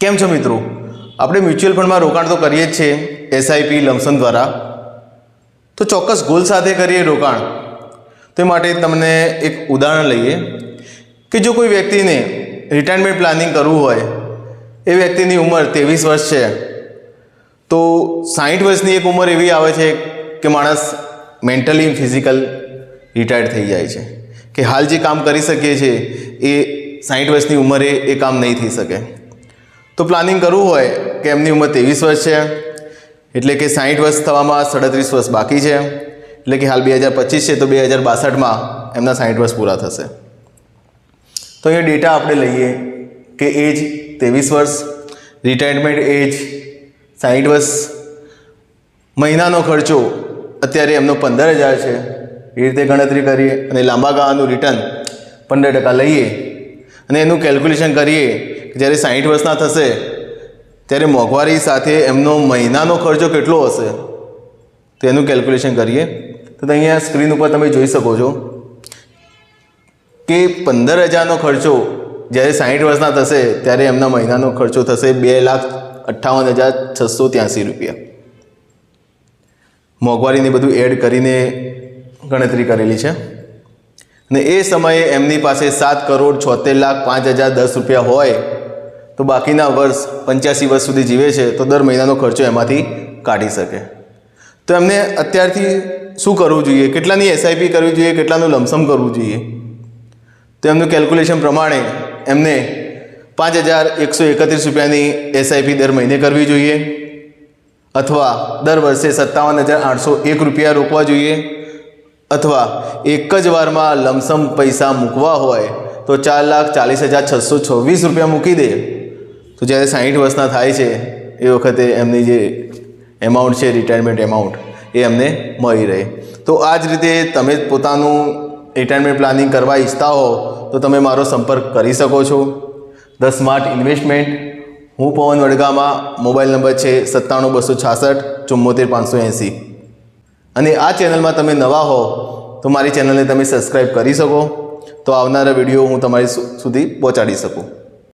કેમ છો મિત્રો? આપણે મ્યુચ્યુઅલ ફંડમાં રોકાણ તો કરીએ જ છીએ એસઆઈપી લમસમ દ્વારા, તો ચોક્કસ ગોલ સાથે કરીએ રોકાણ. તે માટે તમને એક ઉદાહરણ લઈએ કે જો કોઈ વ્યક્તિને રિટાયરમેન્ટ પ્લાનિંગ કરવું હોય, એ વ્યક્તિની ઉંમર 23 વર્ષ છે, તો 60 વર્ષની એક ઉંમર એવી આવે છે કે માણસ મેન્ટલી ફિઝિકલ રિટાયર્ડ થઈ જાય છે, કે હાલ જે કામ કરી શકીએ છીએ એ 60 વર્ષની ઉંમરે એ કામ નહીં થઈ શકે. તો પ્લાનિંગ કરવું હોય કે એમની ઉંમર 23 વર્ષ છે, એટલે કે 60 વર્ષ થવામાં 37 વર્ષ બાકી છે, એટલે કે હાલ 2025 છે તો 2062માં એમના 60 વર્ષ પૂરા થશે. તો અહીંયા ડેટા આપણે લઈએ કે એજ 23 વર્ષ, રિટાયરમેન્ટ એજ 60 વર્ષ, મહિનાનો ખર્ચો અત્યારે એમનો 15,000 છે, એ રીતે ગણતરી કરીએ અને લાંબા ગાળાનું રિટર્ન 15% લઈએ અને એનું કેલ્ક્યુલેશન કરીએ કે જ્યારે 60 વર્ષના થશે ત્યારે મોંઘવારી સાથે એમનો મહિનાનો ખર્ચો કેટલો હશે, તો એનું કેલ્ક્યુલેશન કરીએ. તો અહીંયા સ્ક્રીન ઉપર તમે જોઈ શકો છો કે 15,000નો ખર્ચો જ્યારે 60 વર્ષના થશે ત્યારે એમના મહિનાનો ખર્ચો થશે 2,58,683 રૂપિયા. મોંઘવારીને બધું એડ કરીને ગણતરી કરેલી છે અને એ સમયે એમની પાસે 7,76,05,010 રૂપિયા હોય તો બાકીના વર્ષ 85 વર્ષ સુધી જીવે છે તો દર મહિનાનો ખર્ચો એમાંથી કાઢી શકે. તો એમને અત્યારથી શું કરવું જોઈએ, કેટલાની એસઆઈપી કરવી જોઈએ, કેટલાનું લમસમ કરવું જોઈએ? તો એમનું કેલ્ક્યુલેશન પ્રમાણે એમને 5,131 રૂપિયાની એસઆઈપી દર મહિને કરવી જોઈએ, અથવા દર વર્ષે 57,801 રૂપિયા રોકવા જોઈએ, અથવા એક જ વારમાં લમસમ પૈસા મૂકવા હોય તો 4,40,626 રૂપિયા મૂકી દે તો જ્યારે 60 વર્ષના થાય છે એ વખતે એમની જે એમાઉન્ટ છે, રિટાયરમેન્ટ એમાઉન્ટ, એ એમને મળી રહે. તો આ જ રીતે તમે પોતાનું રિટાયરમેન્ટ પ્લાનિંગ કરવા ઈચ્છતા હો તો તમે મારો સંપર્ક કરી શકો છો. The smart investment. હું પવન વડગામાં. મોબાઈલ નંબર છે 97,266,74,580. અને આ ચેનલમાં તમે નવા હો તો મારી ચેનલને તમે સબસ્ક્રાઈબ કરી શકો, તો આવનારા વિડીયો હું તમારી સુધી પહોંચાડી શકું.